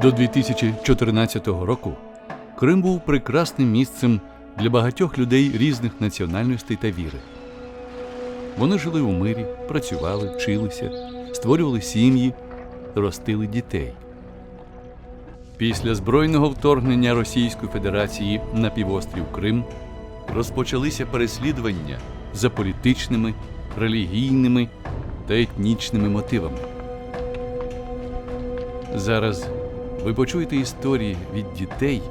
До 2014 року Крим був прекрасним місцем для багатьох людей різних національностей та віри. Вони жили у мирі, працювали, вчилися, створювали сім'ї, ростили дітей. Після збройного вторгнення Російської Федерації на півострів Крим розпочалися переслідування за політичними, релігійними та етнічними мотивами. Зараз ви почуєте історії від дітей,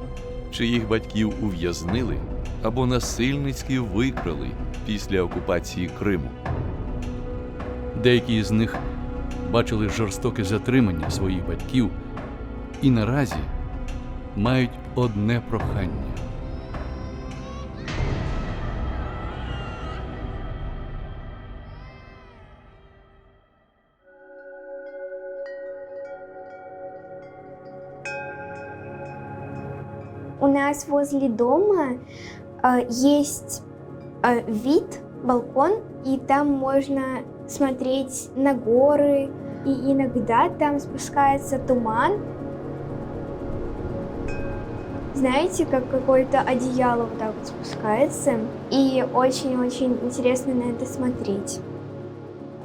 чиїх батьків ув'язнили або насильницьки викрали після окупації Криму. Деякі з них бачили жорстоке затримання своїх батьків і наразі мають одне прохання. У нас возле дома есть вид, балкон, и там можно смотреть на горы, и иногда там спускается туман. Знаете, как какое-то одеяло вот так вот спускается, и очень-очень интересно на это смотреть.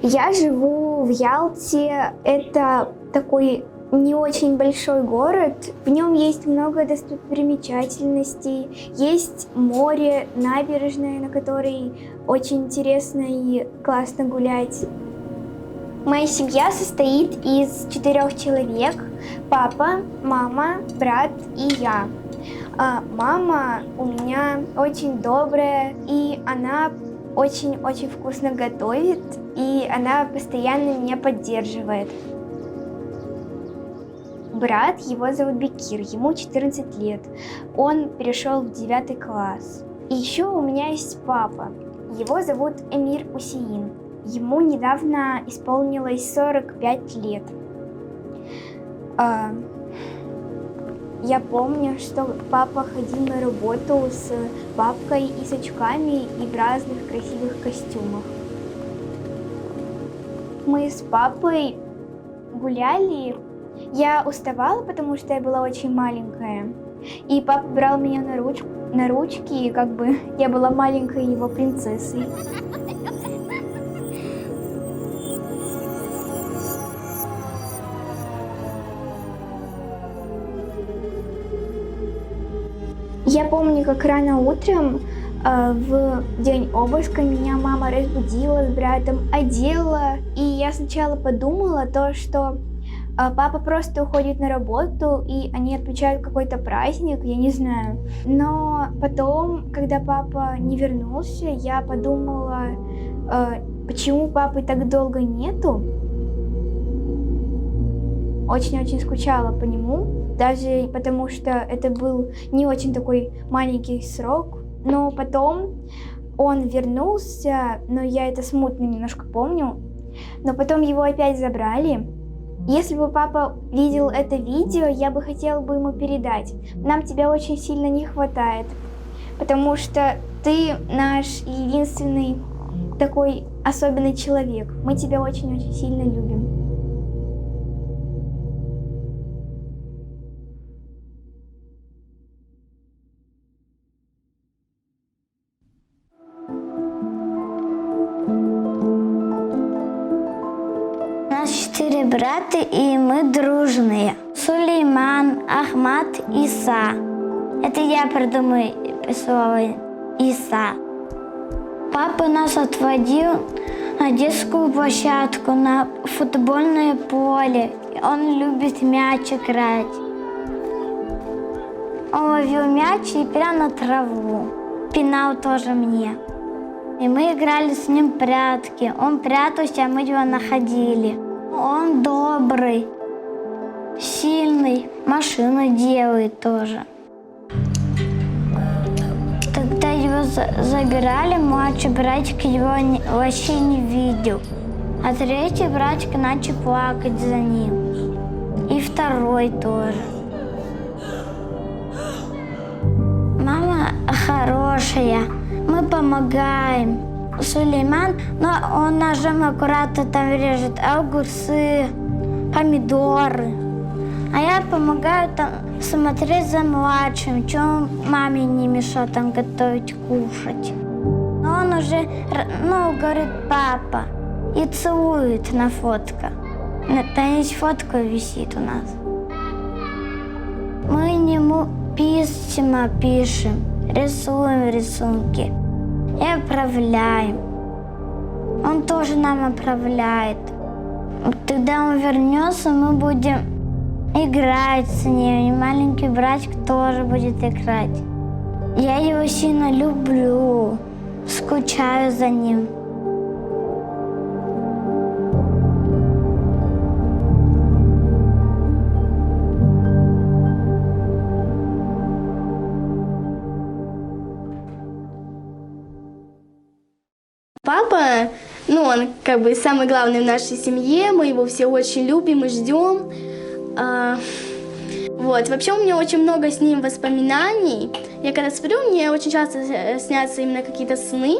Я живу в Ялте, это такой не очень большой город, в нем есть много достопримечательностей, есть море, набережная, на которой очень интересно и классно гулять. Моя семья состоит из 4 человек: папа, мама, брат и я. Мама у меня очень добрая, и она очень-очень вкусно готовит, и она постоянно меня поддерживает. Брат, его зовут Бекир, ему 14 лет. Он перешел в 9 класс. И еще у меня есть папа. Его зовут Эмир Усеин. Ему недавно исполнилось 45 лет. Я помню, что папа ходил на работу с папкой и с очками и в разных красивых костюмах. Мы с папой гуляли. Я уставала, потому что я была очень маленькая. И папа брал меня на ручки, и как бы я была маленькой его принцессой. Я помню, как рано утром в день обыска меня мама разбудила с братом, одела. И я сначала подумала то, что папа просто уходит на работу, и они отмечают какой-то праздник, я не знаю. Но потом, когда папа не вернулся, я подумала, почему папы так долго нету. Очень-очень скучала по нему, даже потому что это был не очень такой маленький срок. Но потом он вернулся, но я это смутно немножко помню. Но потом его опять забрали. Если бы папа видел это видео, я бы хотела бы ему передать: нам тебя очень сильно не хватает, потому что ты наш единственный такой особенный человек. Мы тебя очень-очень сильно любим. У нас 4 брата, и мы дружные. Сулейман, Ахмат, Иса. Это я придумаю слово Иса. Папа нас отводил на детскую площадку, на футбольное поле. Он любит мяч играть. Он ловил мяч и прямо на траву. Пинал тоже мне. И мы играли с ним в прятки. Он прятался, а мы его находили. Он добрый, сильный, машину делает тоже. Когда его забирали, младший братик его вообще не видел. А третий братик начал плакать за ним. И второй тоже. Мама хорошая, мы помогаем. Сулейман, но он ножом аккуратно там режет огурцы, помидоры. А я помогаю там смотреть за младшим, что маме не мешает там готовить, кушать. Но он уже, говорит папа и целует на фотко. Там есть фотка висит у нас. Мы ему письма пишем, рисуем рисунки и отправляем. Он тоже нам отправляет. Когда он вернется, мы будем играть с ним. И маленький братик тоже будет играть. Я его сильно люблю, скучаю за ним. Папа, он как бы самый главный в нашей семье, мы его все очень любим и ждем. Вообще у меня очень много с ним воспоминаний. Я когда сплю, мне очень часто снятся именно какие-то сны.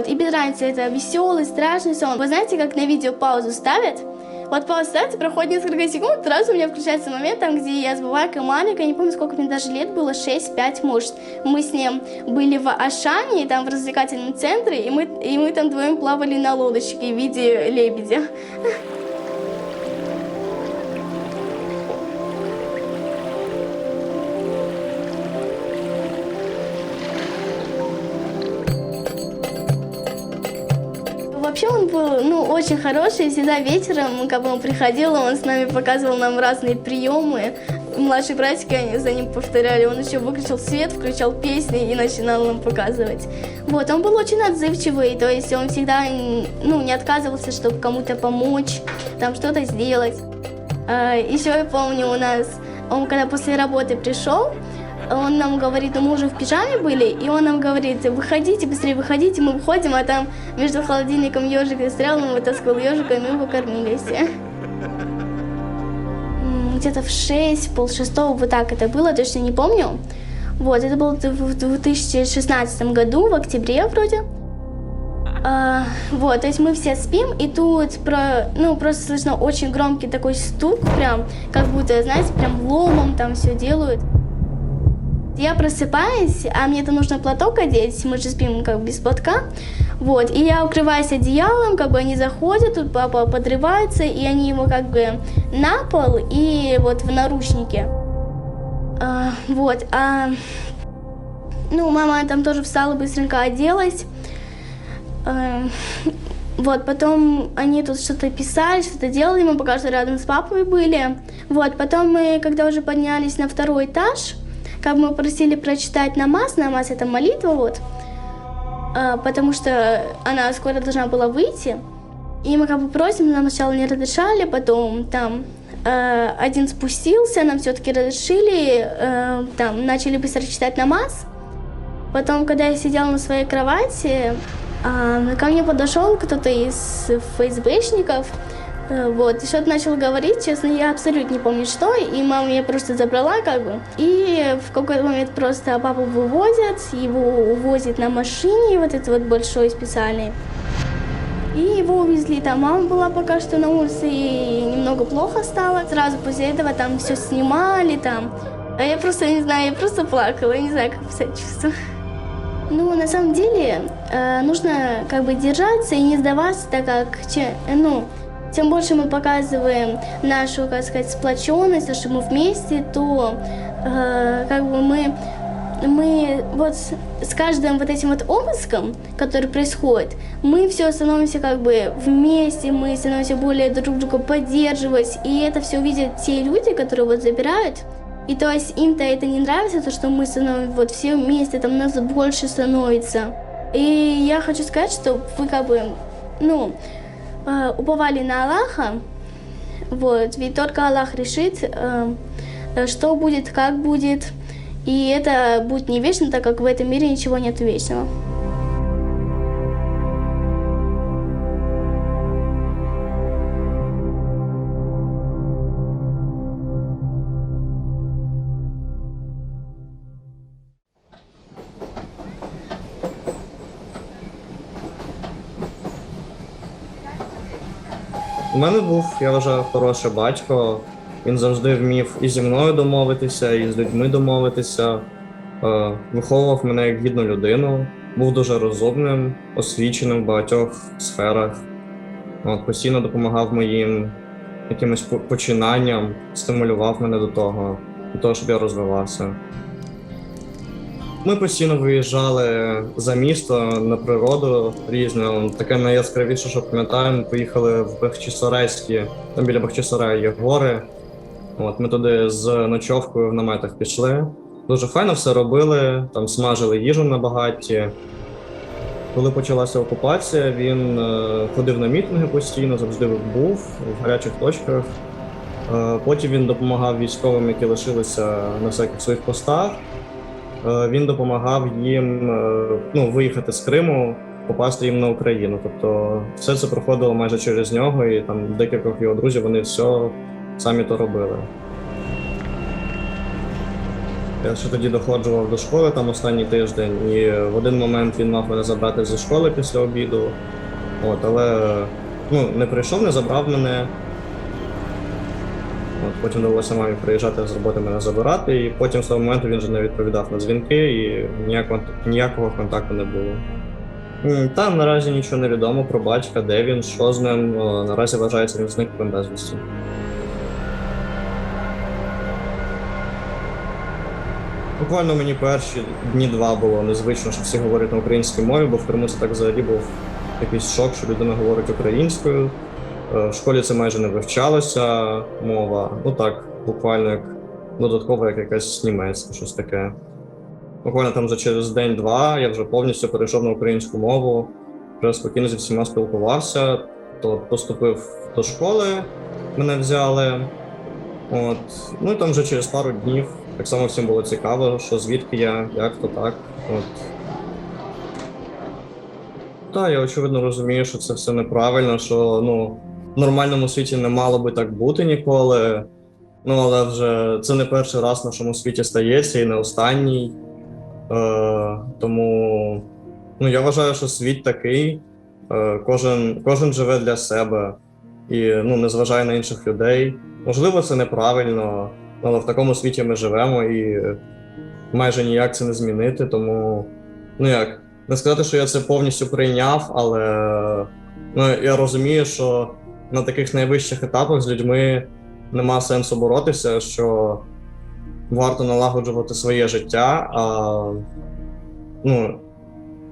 И без разницы, это веселый, страшный сон. Вы знаете, как на видео паузу ставят? Пауза ставится, проходит несколько секунд, сразу у меня включается момент, там, где я забываю, как маленькая, не помню, сколько мне даже лет было, 6-5, может. Мы с ним были в Ашане, там в развлекательном центре, и мы там вдвоем плавали на лодочке в виде лебедя. Вообще он был очень хороший, всегда вечером, когда он приходил, он с нами показывал нам разные приемы. Младшие братики, они за ним повторяли, он еще выключил свет, включал песни и начинал нам показывать. Он был очень отзывчивый, то есть он всегда не отказывался, чтобы кому-то помочь, там что-то сделать. Еще я помню, он когда после работы пришел, он нам говорит, мы уже в пижаме были, и он нам говорит, выходите, быстрее выходите, мы выходим, а там между холодильником ежик и стрел, он вытаскивал ежика, и мы его кормили все. Где-то в 6, полшестого, вот так это было, точно не помню. Это было в 2016 году, в октябре вроде. То есть мы все спим, и тут просто слышно очень громкий такой стук, прям, как будто, знаете, прям ломом там все делают. Я просыпаюсь, а мне-то нужно платок одеть, мы же спим как бы без платка. И я укрываюсь одеялом, как бы они заходят, тут папа подрывается, и они его как бы на пол и в наручники. Мама там тоже встала, быстренько оделась. Потом они тут что-то писали, что-то делали, мы пока что рядом с папой были. Потом мы, когда уже поднялись на второй этаж, как мы просили прочитать намаз это молитва, потому что она скоро должна была выйти. И мы как бы просим, нам сначала не разрешали, потом там один спустился, нам все-таки разрешили, там начали быстро читать намаз. Потом, когда я сидела на своей кровати, ко мне подошел кто-то из ФСБшников, и что-то начал говорить, честно, я абсолютно не помню что, и мама меня просто забрала, как бы, и в какой-то момент просто папу вывозят, его увозят на машине, этот большой специальный, и его увезли, там мама была пока что на улице, и немного плохо стало, сразу после этого там все снимали, там, а я просто, не знаю, я просто плакала, я не знаю, как себя чувствую. На самом деле, нужно как бы держаться и не сдаваться, так как, тем больше мы показываем нашу, как сказать, сплоченность, то, что мы вместе, то как бы мы с каждым этим обыском, который происходит, мы все становимся как бы вместе, мы становимся более друг друга поддерживать, и это все видят те люди, которые забирают. И то есть им-то это не нравится, то, что мы становимся все вместе, там нас больше становится. И я хочу сказать, что вы как бы, уповали на Аллаха, ведь только Аллах решит, что будет, как будет, и это будет не вечно, так как в этом мире ничего нет вечного. У мене був, я вважаю, хороший батько. Він завжди вмів і зі мною домовитися, і з людьми домовитися. Виховував мене як гідну людину, був дуже розумним, освіченим в багатьох сферах. Постійно допомагав моїм якимось починанням, стимулював мене до того, щоб я розвивався. Ми постійно виїжджали за місто на природу різну. Таке найяскравіше, що пам'ятаю, ми поїхали в Бахчисарайські, там біля Бахчисараю є гори. Ми туди з ночовкою в наметах пішли. Дуже файно все робили, там смажили їжу на багатті. Коли почалася окупація, він ходив на мітинги постійно, завжди був в гарячих точках. Потім він допомагав військовим, які лишилися на всяких своїх постах. Він допомагав їм виїхати з Криму, попасти їм на Україну. Тобто все це проходило майже через нього, і там декількох його друзів, вони все самі то робили. Я ще тоді доходжував до школи там останній тиждень, і в один момент він мав мене забрати зі школи після обіду. Але не прийшов, не забрав мене. Потім довелося мамі приїжджати з роботи мене забирати, і потім з того моменту він вже не відповідав на дзвінки, і ніякого контакту не було. Там наразі нічого не відомо про батька, де він, що з ним. Наразі вважається, він зниклим безвісті. Буквально мені перші дні-два було незвично, що всі говорять на українській мові, бо в Криму це так взагалі був якийсь шок, що людина говорить українською. В школі це майже не вивчалося, мова. Так, буквально як додатково, як якась німецька, щось таке. Буквально там вже через день-два я вже повністю перейшов на українську мову, вже спокійно зі всіма спілкувався, то поступив до школи, мене взяли. І там вже через пару днів так само всім було цікаво, що звідки я, як то так. Так, я очевидно розумію, що це все неправильно, що в нормальному світі не мало би так бути ніколи. Але вже це не перший раз в нашому світі стається і не останній. Тому я вважаю, що світ такий, кожен живе для себе і не зважає на інших людей. Можливо, це неправильно, але в такому світі ми живемо і майже ніяк це не змінити, тому, не сказати, що я це повністю прийняв, але я розумію, що на таких найвищих етапах з людьми нема сенсу боротися, що варто налагоджувати своє життя,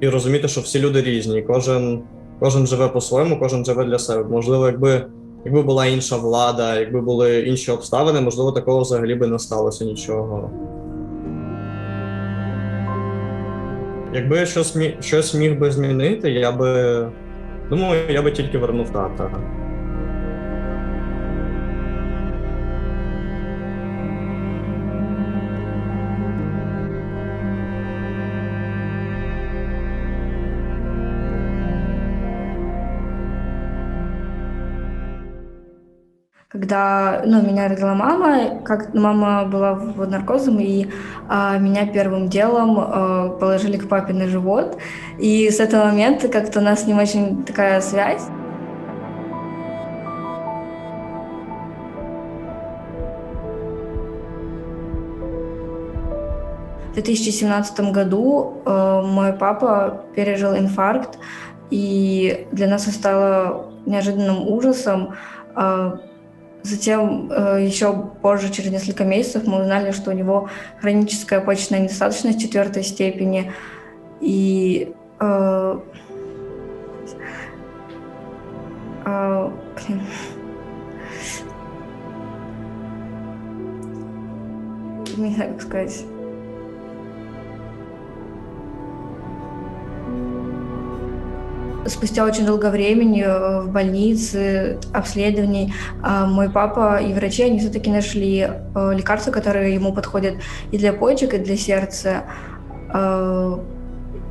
і розуміти, що всі люди різні, кожен живе по-своєму, кожен живе для себе. Можливо, якби була інша влада, якби були інші обставини, можливо, такого взагалі би не сталося нічого. Якби я щось міг би змінити, я би тільки вернув тата. Когда меня родила мама, мама была под наркозом, и меня первым делом положили к папе на живот. И с этого момента как-то у нас с ним очень такая связь. В 2017 году мой папа пережил инфаркт, и для нас это стало неожиданным ужасом. Затем еще позже, через несколько месяцев, мы узнали, что у него хроническая почечная недостаточность 4 степени. И не знаю, как сказать. Спустя очень долго времени в больнице, обследований, мой папа и врачи, они все-таки нашли лекарства, которые ему подходят и для почек, и для сердца.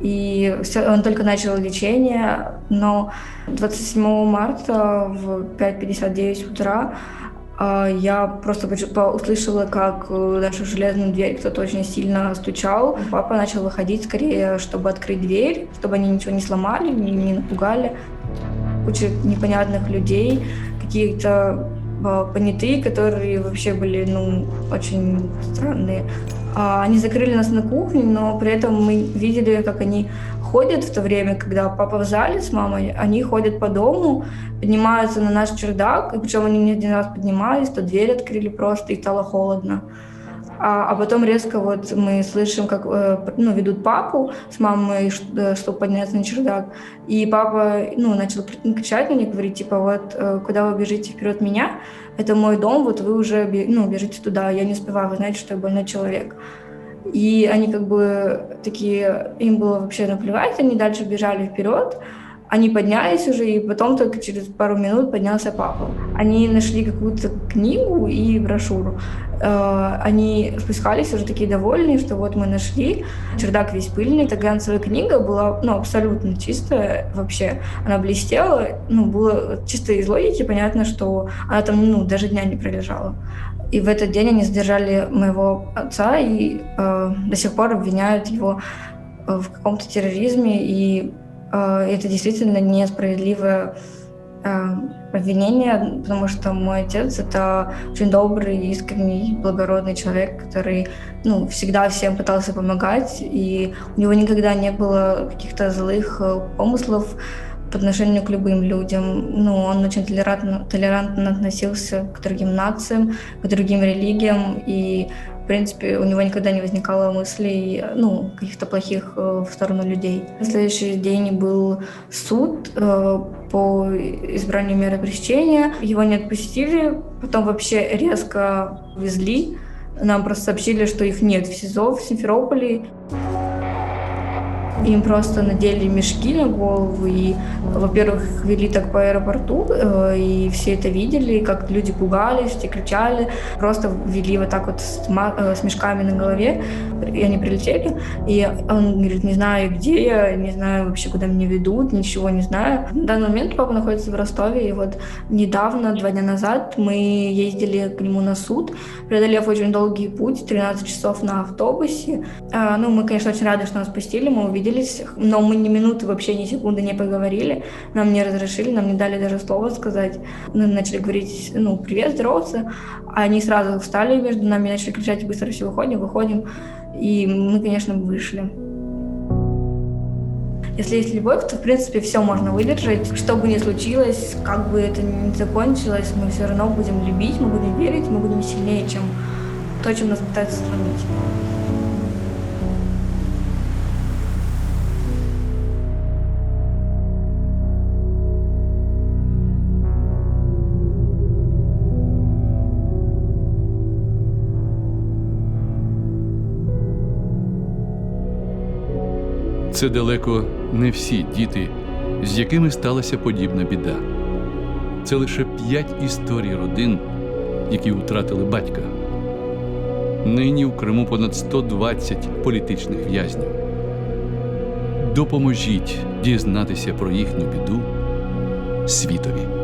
И он только начал лечение, но 27 марта в 5:59 утра я просто услышала, как в нашу железную дверь кто-то очень сильно стучал. Папа начал выходить скорее, чтобы открыть дверь, чтобы они ничего не сломали, не напугали. Куча непонятных людей, какие-то понятые, которые вообще были, очень странные. Они закрыли нас на кухне, но при этом мы видели, как они ходят в то время, когда папа в зале с мамой, они ходят по дому, поднимаются на наш чердак, и причем они не один раз поднимались, то дверь открыли просто, и стало холодно. А потом резко вот мы слышим, как ведут папу с мамой, чтобы подняться на чердак. И папа начал кричать на них, говорить, типа, вот куда вы бежите вперед меня, это мой дом, вот вы уже бежите туда, я не успеваю, вы знаете, что я больной человек. И они как бы такие, им было вообще наплевать, они дальше бежали вперед. Они поднялись уже, и потом только через пару минут поднялся папа. Они нашли какую-то книгу и брошюру. Они спускались уже такие довольные, что вот мы нашли. Чердак весь пыльный. Эта глянцевая книга была абсолютно чистая вообще. Она блестела. Было чисто из логики понятно, что она там даже дня не пролежала. И в этот день они задержали моего отца и до сих пор обвиняют его в каком-то терроризме. И это действительно несправедливое обвинение, потому что мой отец — это очень добрый, искренний, благородный человек, который всегда всем пытался помогать, и у него никогда не было каких-то злых помыслов по отношению к любым людям. Он очень толерантно относился к другим нациям, к другим религиям, и в принципе, у него никогда не возникало мыслей, каких-то плохих в сторону людей. На следующий день был суд по избранию меры пресечения. Его не отпустили, потом вообще резко увезли. Нам просто сообщили, что их нет в СИЗО в Симферополе. Им просто надели мешки на голову и, во-первых, их вели так по аэропорту, и все это видели, как люди пугались, все кричали, просто вели вот так вот с мешками на голове, и они прилетели, и он говорит, не знаю, где я, не знаю вообще, куда меня ведут, ничего не знаю. В данный момент папа находится в Ростове, и вот недавно, 2 дня назад, мы ездили к нему на суд, преодолев очень долгий путь, 13 часов на автобусе. Мы, конечно, очень рады, что нас пустили, мы увидели, но мы ни минуты, вообще ни секунды не поговорили, нам не разрешили, нам не дали даже слова сказать. Мы начали говорить, привет, здороваться, а они сразу встали между нами, начали кричать, быстро все выходим, и мы, конечно, вышли. Если есть любовь, то, в принципе, все можно выдержать. Что бы ни случилось, как бы это ни закончилось, мы все равно будем любить, мы будем верить, мы будем сильнее, чем то, чем нас пытаются сломить. Це далеко не всі діти, з якими сталася подібна біда. Це лише 5 історій родин, які втратили батька. Нині в Криму понад 120 політичних в'язнів. Допоможіть дізнатися про їхню біду світові.